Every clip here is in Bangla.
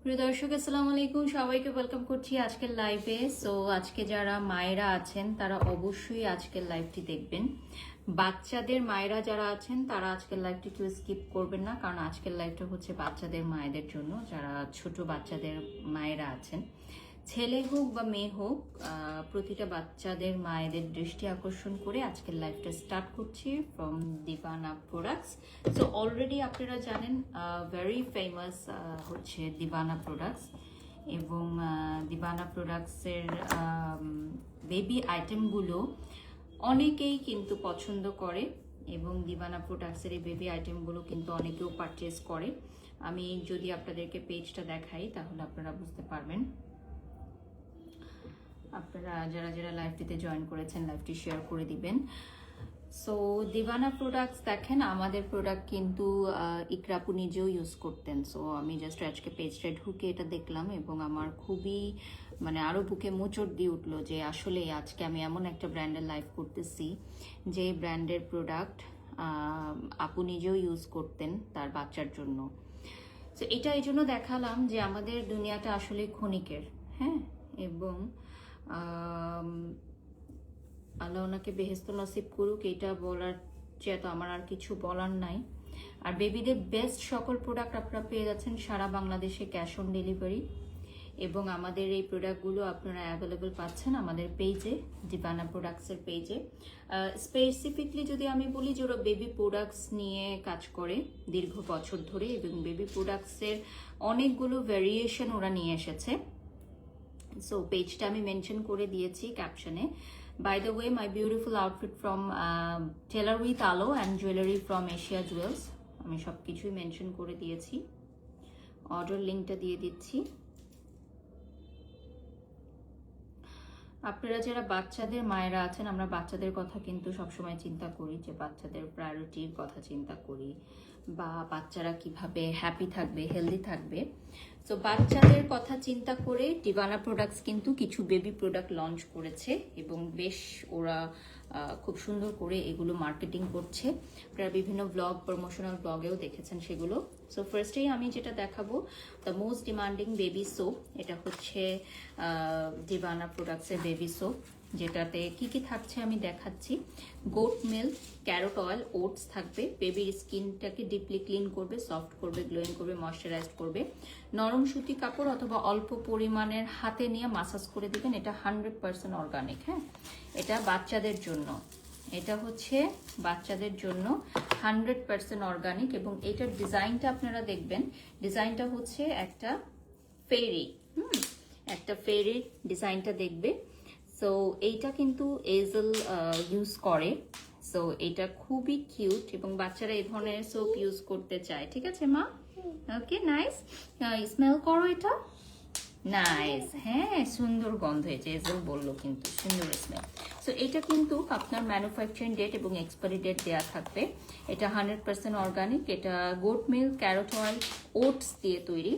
প্রিয় দর্শক আসসালামু আলাইকুম, সবাইকে ওয়েলকাম করছি আজকের লাইভে। সো আজকে যারা মায়েরা আছেন তারা অবশ্যই আজকের লাইভটি দেখবেন। বাচ্চাদের মায়েরা যারা আছেন তারা আজকের লাইভটি কেউ স্কিপ করবেন না, কারণ আজকের লাইভটা হচ্ছে বাচ্চাদের মায়েদের জন্য, যারা ছোট বাচ্চাদের মায়েরা আছেন। ছেলে হোক বা মেয়ে হোক, প্রতিটা বাচ্চাদের মায়েদের দৃষ্টি আকর্ষণ করে আজকের লাইভটা স্টার্ট করছি ফ্রম দিবানা প্রোডাক্টস। সো অলরেডি আপনারা জানেন ভেরি ফেমাস হচ্ছে দিবানা প্রোডাক্টস, এবং দিবানা প্রোডাক্টসের বেবি আইটেমগুলো অনেকেই কিন্তু পছন্দ করে, এবং দিবানা প্রোডাক্টসের এই বেবি আইটেমগুলো কিন্তু অনেকেও পারচেস করে। আমি যদি আপনাদেরকে পেজটা দেখাই তাহলে আপনারা বুঝতে পারবেন। আপনারা যারা যারা লাইভটিতে জয়েন করেছেন লাইভটি শেয়ার করে দিবেন। সো দিবানা প্রোডাক্টস দেখেন, আমাদের প্রোডাক্ট কিন্তু ইকরাপু নিজেও ইউজ করতেন। সো আমি জাস্ট আজকে পেজটা ঢুকে এটা দেখলাম এবং আমার খুবই আরও বুকে মোচড় দিয়ে উঠলো যে আসলে আজকে আমি এমন একটা ব্র্যান্ডের লাইভ করতেছি যে ব্র্যান্ডের প্রোডাক্ট আপু নিজেও ইউজ করতেন তার বাচ্চার জন্য। তো এটা এই জন্য দেখালাম যে আমাদের দুনিয়াটা আসলে ক্ষণিকের, হ্যাঁ, এবং আল্লাহ ওনাকে বেহেস্ত নসিব করুক, এটা বলার চেয়ে তো আমার আর কিছু বলার নাই। আর বেবিদের বেস্ট সকল প্রোডাক্ট আপনারা পেয়ে যাচ্ছেন সারা বাংলাদেশে ক্যাশ অন ডেলিভারি, এবং আমাদের এই প্রোডাক্টগুলো আপনারা অ্যাভেলেবল পাচ্ছেন আমাদের পেজে, দিবানা প্রোডাক্টসের পেজে। স্পেসিফিকলি যদি আমি বলি যে ওরা বেবি প্রোডাক্টস নিয়ে কাজ করে দীর্ঘ বছর ধরে, এবং বেবি প্রোডাক্টসের অনেকগুলো ভ্যারিয়েশন ওরা নিয়ে এসেছে। সো পেজটা আমি মেনশন করে দিয়েছি ক্যাপশনে। By the way, my beautiful outfit from tailor with Alo and jewellery from Asia Jewels, আমি সব কিছুই মেনশন করে দিয়েছি। অর্ডার লিঙ্কটা দিয়ে দিচ্ছি। আপনারা যারা বাচ্চাদের মায়েরা আছেন, আমরা বাচ্চাদের কথা কিন্তু সবসময় চিন্তা করি, যে বাচ্চাদের প্রায়োরিটির কথা চিন্তা করি, বা বাচ্চারা কিভাবে হ্যাপি থাকবে, হেলদি থাকবে। তো বাচ্চাদের কথা চিন্তা করে দিবানা প্রোডাক্টস কিন্তু কিছু বেবি প্রোডাক্ট লঞ্চ করেছে, এবং বেশ ওরা খুব সুন্দর করে এগুলো মার্কেটিং করছে। আপনারা বিভিন্ন ব্লগ, প্রমোশনাল ব্লগেও দেখেছেন সেগুলো। সো ফার্স্টেই আমি যেটা দেখাবো, the most demanding baby soap. এটা হচ্ছে দিবানা প্রোডাক্টসের বেবি সোপ, যেটাতে কি কি থাকছে আমি দেখাচ্ছি। Goat milk, carrot oil, oats থাকবে। বেবির স্কিনটাকে ডিপলি ক্লিন করবে, সফট করবে, গ্লোয়িং করবে, ময়শ্চারাইজ করবে। নরম সুতি কাপড় অথবা অল্প পরিমাণের হাতে নিয়ে মাসাজ করে দিবেন। এটা 100% অর্গানিক, হ্যাঁ, এটা বাচ্চাদের জন্য। এটা হচ্ছে বাচ্চাদের জন্য 100% অর্গানিক, এবং এটার ডিজাইনটা আপনারা দেখবেন। ডিজাইনটা হচ্ছে একটা ফেরি, একটা ফেরির ডিজাইনটা দেখবে। সো এইটা কিন্তু এজেল ইউজ করে। সো এটা খুবই কিউট, এবং বাচ্চারা এই ধরনের সোপ ইউজ করতে চায়। ঠিক আছে মা? ওকে, নাইস। স্মেল করো এটা, নাইস, হ্যাঁ, সুন্দর গন্ধ হয়েছে, এজেল বললো কিন্তু সুন্দর স্মেল। সো এটা কিন্তু আপনার ম্যানুফ্যাকচারিং ডেট এবং এক্সপায়ারি ডেট দেওয়া থাকবে। এটা 100% অর্গানিক। এটা goat milk, carrot oil, oats দিয়ে তৈরি।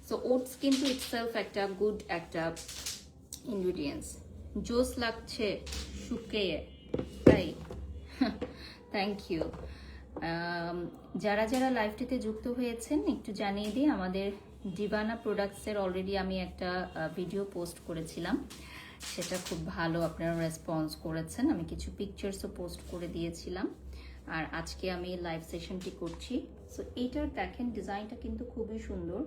সো ওটস কিন্তু ইটসেলফ একটা গুড একটা ইনগ্রিডিয়েন্টস। জোস লাগছে শুকিয়ে, তাই থ্যাংক ইউ। যারা যারা লাইভটিতে যুক্ত হয়েছেন একটু জানিয়ে দিই, আমাদের দিবানা প্রোডাক্টসের অলরেডি আমি একটা ভিডিও পোস্ট করেছিলাম, সেটা খুব ভালো আপনারা রেসপন্স করেছেন। আমি কিছু পিকচার্সও পোস্ট করে দিয়েছিলাম, আর আজকে আমি লাইভ সেশনটি করছি। সো এইটার দেখেন ডিজাইনটা কিন্তু খুবই সুন্দর।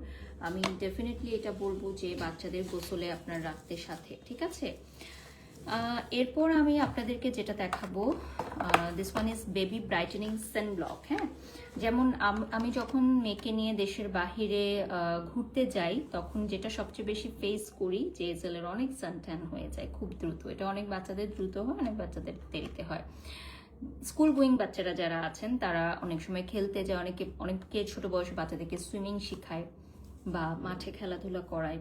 আমি ডেফিনেটলি এটা বলবো যে বাচ্চাদের গোসলে আপনার রাখতে সাথে, ঠিক আছে। এরপর আমি আপনাদেরকে যেটা দেখাবো, this one is baby brightening sunblock. হ্যাঁ, যেমন আমি যখন মেয়েকে নিয়ে দেশের বাহিরে ঘুরতে যাই, তখন যেটা সবচেয়ে বেশি ফেস করি যে এজেলের অনেক সানট্যান হয়ে যায় খুব দ্রুত। এটা অনেক বাচ্চাদের দ্রুত হয়, অনেক বাচ্চাদের দেরিতে হয়। স্কুল গোয়িং বাচ্চারা যারা আছেন তারা অনেক সময় খেলতে যায়, অনেকে ছোট বয়সে বাচ্চাদেরকে সুইমিং শেখায় বা মাঠে খেলাধুলা করায়,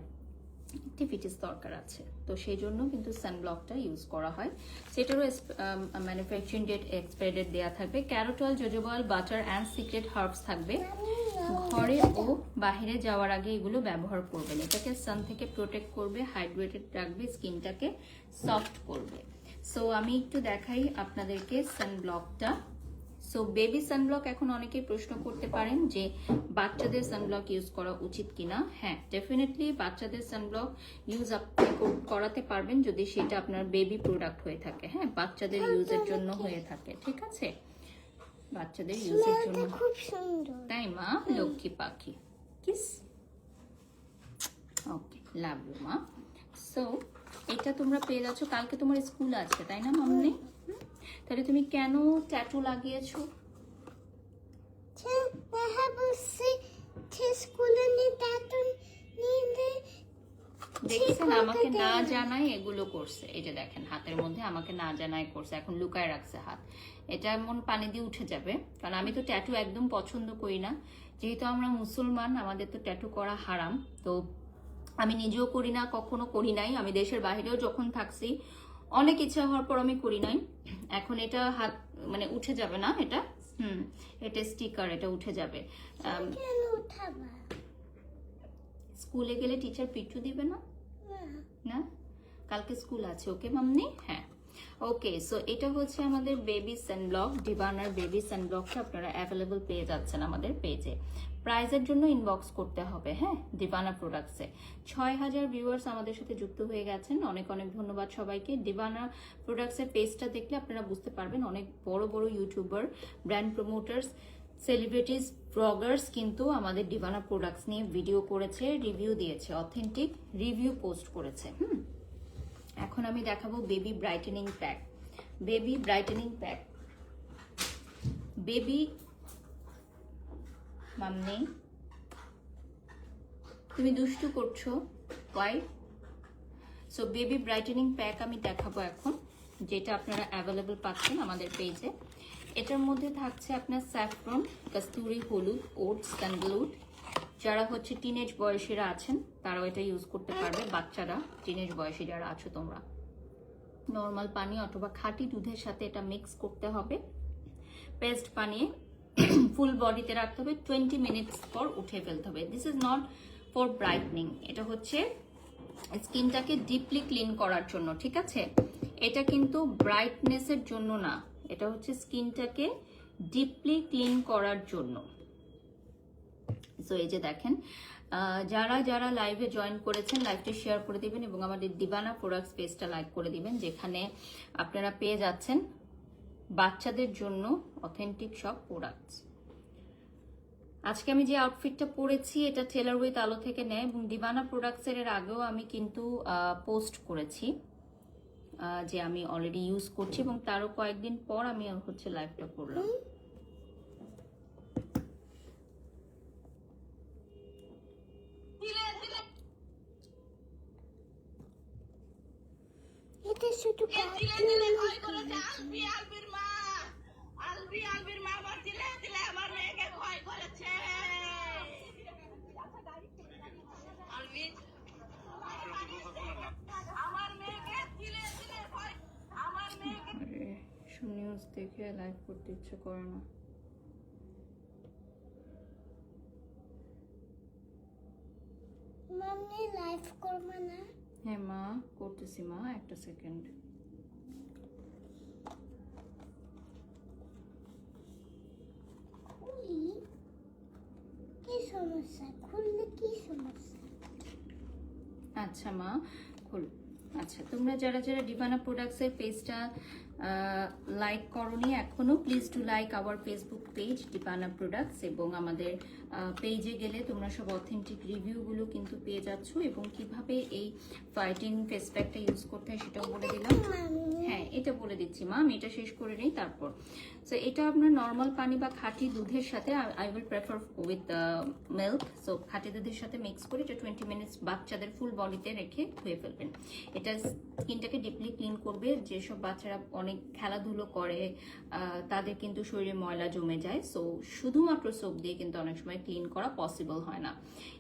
অ্যাক্টিভিটিস দরকার আছে, তো সেই জন্য কিন্তু সানব্লকটা ইউজ করা হয়। সেটারও ম্যানুফ্যাকচারিং ডেট, এক্সপায়ারি ডেট দেওয়া থাকবে। Carrot oil, jojoba oil, butter and secret herbs থাকবে। ঘরে ও বাহিরে যাওয়ার আগে এগুলো ব্যবহার করবেন। এটাকে সান থেকে প্রোটেক্ট করবে, হাইড্রেটেড রাখবে, স্কিনটাকে সফট করবে। সো আমি একটু দেখাই আপনাদেরকে সানব্লকটা। সো বেবি সানব্লক এখন অনেকেই প্রশ্ন করতে পারেন যে বাচ্চাদের সানব্লক ইউজ করা উচিত কিনা। হ্যাঁ, ডেফিনেটলি বাচ্চাদের সানব্লক ইউজ আপনি করাতে পারবেন যদি সেটা আপনার বেবি প্রোডাক্ট হয়ে থাকে। হ্যাঁ, বাচ্চাদের ইউজের জন্য হয়ে থাকে, ঠিক আছে, বাচ্চাদের ইউজের জন্য। খুব সুন্দর, তাই মা, লক্ষ্মী পাখি, কিস। ওকে, লাভ ইউ মা। সো এটা তোমরা পেয়ে যাচ্ছ, কালকে তোমার স্কুল আছে তাই না মামনি? তাহলে তুমি কেন ট্যাটু লাগিয়েছো? দেখছেন, আমাকে না জানাই এগুলো করছে। এই যে দেখেন হাতের মধ্যে আমাকে না জানাই করছে, এখন লুকায় রাখছে হাত। এটা এমন পানি দিয়ে উঠে যাবে, কারণ আমি তো ট্যাটু একদম পছন্দ করি না। যেহেতু আমরা মুসলমান, আমাদের তো ট্যাটু করা হারাম। তো আমি নিজেও করি না, কখনো করি নাই। আমি দেশের বাইরেও যখন থাকছি অনেক ইচ্ছা হওয়ার পর আমি করি নাই। এখন এটা হাত মানে উঠে যাবে না, এটা এটা স্টিকার, এটা উঠে যাবে। স্কুলে গেলে টিচার পিট্টু দিবে না? না, কালকে স্কুল আছে। ওকে মামনি? হ্যাঁ, ওকে। সো এটা হচ্ছে আমাদের বেবি সানব্লক, ডিভানার বেবি সানব্লকটা আপনারা অ্যাভেলেবল পেয়ে যাচ্ছেন আমাদের পেজে। প্রাইজের জন্য ইনবক্স করতে হবে, হ্যাঁ, ডিভানা প্রোডাক্টসে। 6000 ভিউয়ার্স আমাদের সাথে যুক্ত হয়ে গেছেন, অনেক অনেক ধন্যবাদ সবাইকে। ডিভানা প্রোডাক্টসের পেজটা দেখলে আপনারা বুঝতে পারবেন অনেক বড় বড় YouTuber, brand promoters, celebrities, bloggers কিন্তু আমাদের ডিভানা প্রোডাক্টস নিয়ে ভিডিও করেছে, রিভিউ দিয়েছে, অথেন্টিক রিভিউ পোস্ট করেছে। এখন আমি দেখাবো baby brightening pack. Baby brightening pack, baby mummy তুমি দুষ্টু করছো, why? So baby brightening pack আমি দেখাবো এখন, যেটা আপনারা অ্যাভেলেবল পাচ্ছেন আমাদের পেজে। এটার মধ্যে থাকছে আপনার স্যাফরন, কস্তুরি, হলুদ, ওটস, স্যান্ডালউড। যারা হচ্ছে টিনেজ বয়সীরা আছেন তারাও এটা ইউজ করতে পারবে। বাচ্চারা, টিনেজ বয়সী যারা আছো তোমরা, নর্মাল পানি অথবা খাঁটি দুধের সাথে এটা মিক্স করতে হবে, পেস্ট বানিয়ে ফুল বডিতে রাখতে হবে, 20 মিনিটস পর উঠে ফেলতে হবে। This is not for brightening, এটা হচ্ছে স্কিনটাকে ডিপলি ক্লিন করার জন্য, ঠিক আছে? এটা কিন্তু ব্রাইটনেসের জন্য না, এটা হচ্ছে স্কিনটাকে ডিপলি ক্লিন করার জন্য। সো এই যে দেখেন, যারা যারা লাইভে জয়েন করেছেন লাইভটি শেয়ার করে দিবেন এবং আমাদের ডিভানা প্রোডাক্টস পেজটা লাইক করে দিবেন, যেখানে আপনারা পেয়ে যাচ্ছেন বাচ্চাদের জন্য অথেন্টিক সব প্রোডাক্টস। আজকে আমি যে আউটফিটটা পরেছি এটা টেলার উইথ আলো থেকে নেয় এবং ডিভানা প্রোডাক্টসের এর আগেও আমি কিন্তু পোস্ট করেছি যে আমি অলরেডি ইউজ করছি, এবং তারও কয়েকদিন পর আমি হচ্ছে লাইভটা করলাম। এটা শুধু নিউজ দেখে লাইভ করতে ইচ্ছে করে না। মাম্মি লাইভ করবে না? হ্যাঁ মা, করতেছি মা, একটা সেকেন্ড। কি সমস্যা? খুললে কি সমস্যা? আচ্ছা মা, খুল। আচ্ছা, তোমরা যারা যারা ডিভানা প্রোডাক্টসের পেজটা লাইক করনি এখনো, please to like our Facebook page Divana products, এবং আমাদের পেজে গেলে তোমরা সব অথেন্টিক রিভিউগুলো কিন্তু পেয়ে যাচ্ছ, এবং কিভাবে এই ফাইটিং ফেস প্যাকটা ইউজ করতে হয় সেটাও বলে দিলাম। হ্যাঁ, এটা বলে দিচ্ছি মা, আমি এটা শেষ করে নিই তারপর। সো এটা আপনার নর্মাল পানি বা খাঁটি দুধের সাথে, I will prefer with milk. So খাঁটি দুধের সাথে মিক্স করে এটা 20 মিনিটস বাচ্চাদের ফুল বডিতে রেখে ধুয়ে ফেলবেন। এটা স্কিনটাকে ডিপলি ক্লিন করবে। যেসব বাচ্চারা অনেক খেলাধুলো করে তাদের কিন্তু শরীরে ময়লা জমে যায়, সো শুধুমাত্র সোপ দিয়ে কিন্তু অনেক সময় ক্লিন করা পসিবল হয় না।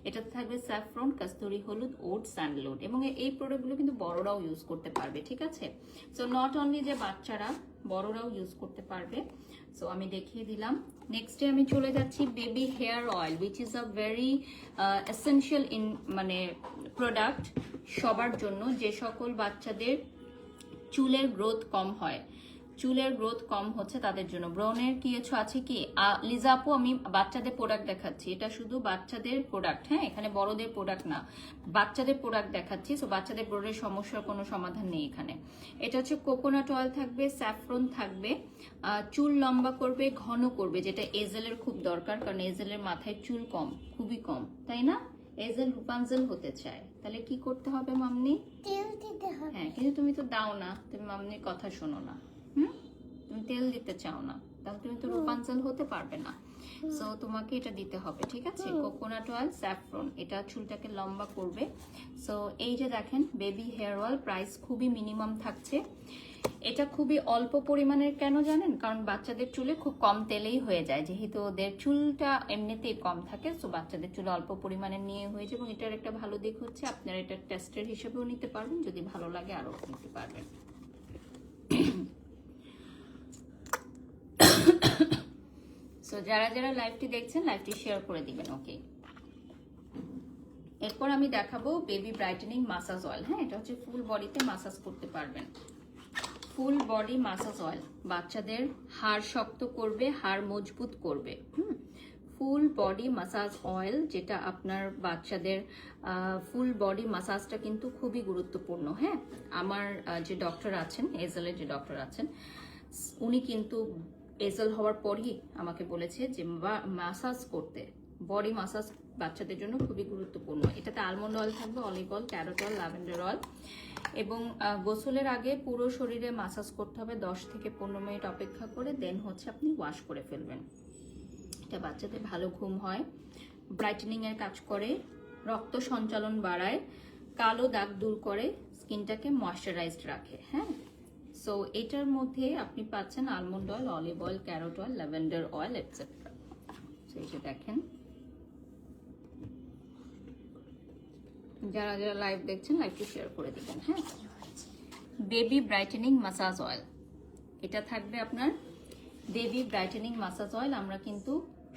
এটাতে থাকবে স্যাফরন, কস্তুরি, হলুদ, ওটস, স্যান্ডালউড, এবং এই প্রোডাক্টগুলো কিন্তু বড়রাও ইউজ করতে পারবে, ঠিক আছে? সো নট অনলি যে বাচ্চারা, বড়রাও ইউজ করতে পারবে। সো আমি দেখিয়ে দিলাম। নেক্সটে আমি চলে যাচ্ছি baby hair oil, which is a very essential in মানে প্রোডাক্ট সবার জন্য। যে সকল বাচ্চাদের চুলের গ্রোথ কম হয়, চুলের গ্রোথ কম হচ্ছে তাদের জন্য। ব্রনের কি কিছু আছে কি? লিজা আপু, আমি বাচ্চাদের প্রোডাক্ট দেখাচ্ছি, এটা শুধু বাচ্চাদের প্রোডাক্ট, হ্যাঁ, এখানে বড়দের প্রোডাক্ট না, বাচ্চাদের প্রোডাক্ট দেখাচ্ছি। সো বাচ্চাদের ব্রনের সমস্যার কোনো সমাধান নেই এখানে। এটা হচ্ছে কোকোনাট অয়েল থাকবে, স্যাফরন থাকবে, চুল লম্বা করবে, ঘন করবে, যেটা এজেলের খুব দরকার, কারণ এজেলের মাথায় চুল কম, খুবই কম, তাই না? এজেল রূপাঞ্জল হতে চায়, তাহলে কি করতে হবে মামনি? তেল দিতে হবে। হ্যাঁ, কিন্তু তুমি তো দাও না, তুমি মামনির কথা শোনো না। তুমি তেল দিতে চাও না, তাহলে তুমি তো রূপাঞ্চল হতে পারবে না। সো তোমাকে এটা দিতে হবে, ঠিক আছে? কোকোনাট অয়েল, স্যাফরন, এটা চুলটাকে লম্বা করবে। সো এই যে দেখেন বেবি হেয়ার অয়েল, প্রাইস খুবই মিনিমাম থাকছে। এটা খুবই অল্প পরিমাণের, কেন জানেন? কারণ বাচ্চাদের চুলে খুব কম তেলেই হয়ে যায়, যেহেতু ওদের চুলটা এমনিতেই কম থাকে। সো বাচ্চাদের চুলে অল্প পরিমাণে নিয়ে হয়ে যায়। এবং এটার একটা ভালো দিক হচ্ছে আপনারা এটা টেস্টের হিসেবেও নিতে পারবেন, যদি ভালো লাগে আরও নিতে পারবেন। সো যারা যারা লাইভটি দেখছেন, লাইভটি শেয়ার করে দিবেন, ওকে? এরপর আমি দেখাবো বেবি ব্রাইটেনিং মাসাজ অয়েল। হ্যাঁ, এটা হচ্ছে ফুল বডিতে মাসাজ করতে পারবেন। ফুল বডি মাসাজ অয়েল বাচ্চাদের হাড় শক্ত করবে, হাড় মজবুত করবে। ফুল বডি মাসাজ অয়েল, যেটা আপনার বাচ্চাদের ফুল বডি মাসাজটা কিন্তু খুবই গুরুত্বপূর্ণ। হ্যাঁ, আমার যে ডক্টর আছেন, এজেলের যে ডক্টর আছেন, উনি কিন্তু এজেল হওয়ার পরই আমাকে বলেছে যে মাসাজ করতে, বডি মাসাজ বাচ্চাদের জন্য খুবই গুরুত্বপূর্ণ। এটাতে আলমন্ড অয়েল থাকবে, olive oil, carrot oil, lavender oil. এবং গোসলের আগে পুরো শরীরে মাসাজ করতে হবে, 10 থেকে 15 মিনিট অপেক্ষা করে, দেন হচ্ছে আপনি ওয়াশ করে ফেলবেন। এটা বাচ্চাদের ভালো ঘুম হয়, ব্রাইটেনিং এর কাজ করে, রক্ত সঞ্চালন বাড়ায়, কালো দাগ দূর করে, স্কিনটাকে ময়শ্চারাইজড রাখে। হ্যাঁ, সো এটার মধ্যে আপনি পাচ্ছেন almond oil, olive oil, carrot oil, lavender oil, etcetera. So এই যে দেখেন, যারা যারা লাইভ দেখছেন লাইভটি শেয়ার করে দিবেন। হ্যাঁ, বেবি ব্রাইটেনিং মাসাজ অয়েল, এটা থাকবে আপনার বেবি ব্রাইটেনিং মাসাজ অয়েল। আমরা কিন্তু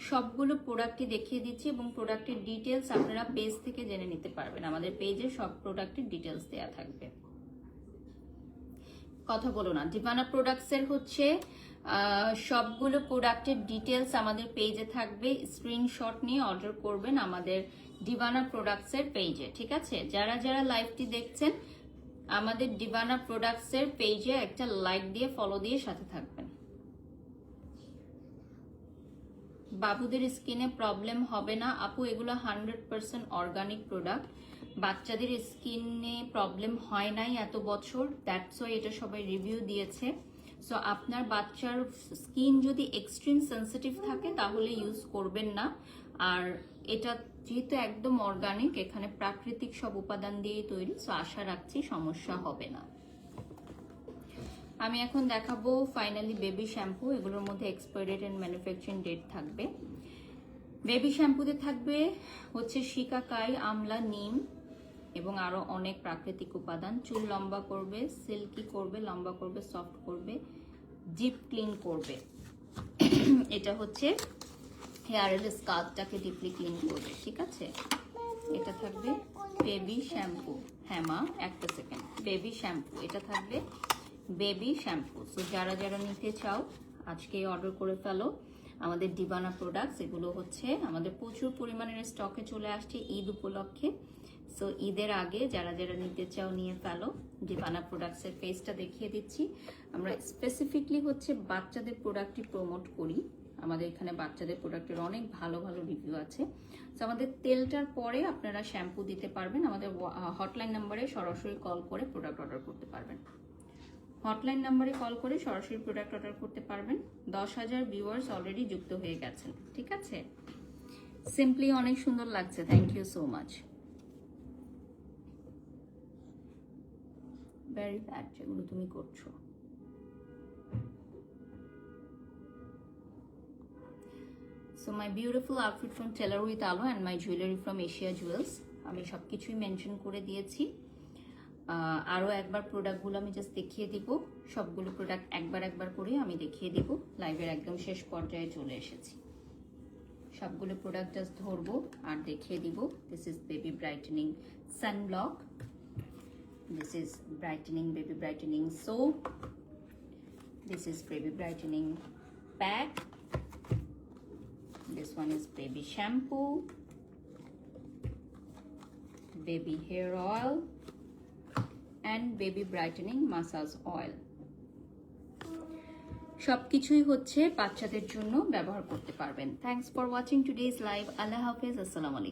সবগুলো প্রোডাক্টই দেখিয়ে দিচ্ছি এবং প্রোডাক্টের ডিটেলস আপনারা পেজ থেকে জেনে নিতে পারবেন। আমাদের পেজে সব প্রোডাক্টের ডিটেলস দেওয়া থাকবে। কথা বলো না, ডিভানা প্রোডাক্টসের হচ্ছে সবগুলো প্রোডাক্টের ডিটেলস আমাদের পেজে থাকবে। স্ক্রিনশট নিয়ে অর্ডার করবেন আমাদের ডিভানা প্রোডাক্টসের পেজে, ঠিক আছে? যারা যারা লাইভটি দেখছেন আমাদের ডিভানা প্রোডাক্টসের পেজে একটা লাইক দিয়ে ফলো দিয়ে সাথে থাকবেন। বাবুদের স্কিনে প্রবলেম হবে না আপু, এগুলো 100% অর্গানিক প্রোডাক্ট। বাচ্চাদের স্কিনে প্রবলেম হয় নাই এত বছর, দ্যাটস ওয়াই এটা সবাই রিভিউ দিয়েছে। সো আপনার বাচ্চার স্কিন যদি এক্সট্রিম সেন্সিটিভ থাকে তাহলে ইউজ করবেন না। আর এটা যেহেতু একদম অর্গানিক, এখানে প্রাকৃতিক সব উপাদান দিয়েই তৈরি, সো আশা রাখছি সমস্যা হবে না। আমি এখন দেখাবো ফাইনালি বেবি শ্যাম্পু। এগুলোর মধ্যে expiry date and manufacturing date থাকবে। বেবি শ্যাম্পুতে থাকবে হচ্ছে শিকাকাই, আমলা, নিম এবং আরো অনেক প্রাকৃতিক উপাদান। চুল লম্বা করবে, সিল্কি করবে, লম্বা করবে, সফট করবে, ডিপ ক্লিন করবে। এটা হচ্ছে হেয়ারের স্কাল্পটাকে ডিপলি ক্লিন করবে, ঠিক আছে? এটা থাকবে বেবি শ্যাম্পু। হ্যাঁ মা, একটা সেকেন্ড। বেবি শ্যাম্পু, এটা থাকবে বেবি শ্যাম্পু। সো যারা যারা নিতে চাও আজকে অর্ডার করে ফেলো আমাদের ডিভানা প্রোডাক্টস। এগুলো হচ্ছে আমাদের প্রচুর পরিমাণের স্টকে চলে আসছে ঈদ উপলক্ষে। সো ঈদের আগে যারা যারা নিতে চাও নিয়ে ফেলো। ডিভানা প্রোডাক্টসের পেজটা দেখিয়ে দিচ্ছি। আমরা স্পেসিফিকলি হচ্ছে বাচ্চাদের প্রোডাক্টই প্রমোট করি। আমাদের এখানে বাচ্চাদের প্রোডাক্টের অনেক ভালো ভালো রিভিউ আছে। তো আমাদের তেলটার পরে আপনারা শ্যাম্পু দিতে পারবেন। আমাদের হটলাইন নাম্বারে সরাসরি কল করে প্রোডাক্ট অর্ডার করতে পারবেন। হটলাইন নাম্বারে কল করে সরাসরি প্রোডাক্ট অর্ডার করতে পারবেন। 10,000 ভিউয়ার্স অলরেডি যুক্ত হয়ে গেছেন, ঠিক আছে? সিম্পলি অনেক সুন্দর লাগছে, thank you so much. Very bad যেগুলো তুমি করছো। So my beautiful outfit from Tailor with Alo and my jewelry from Asia Jewels, আমি সবকিছুই মেনশন করে দিয়েছি। আরও একবার প্রোডাক্টগুলো আমি জাস্ট দেখিয়ে দিব। সবগুলো প্রোডাক্ট একবার করে আমি দেখিয়ে দিব। লাইভের একদম শেষ পর্যায়ে চলে এসেছি। সবগুলো প্রোডাক্ট জাস্ট ধরবো আর দেখিয়ে দিব। This is baby brightening sunblock, this is brightening baby brightening soap, This is baby brightening pack. This one is baby shampoo, baby hair oil, and baby brightening massage oil. সবকিছুই হচ্ছে বাচ্চাদের জন্য ব্যবহার করতে পারবেন। Thanks for watching today's live. আল্লাহ হাফেজ, আসসালামু আলাইকুম।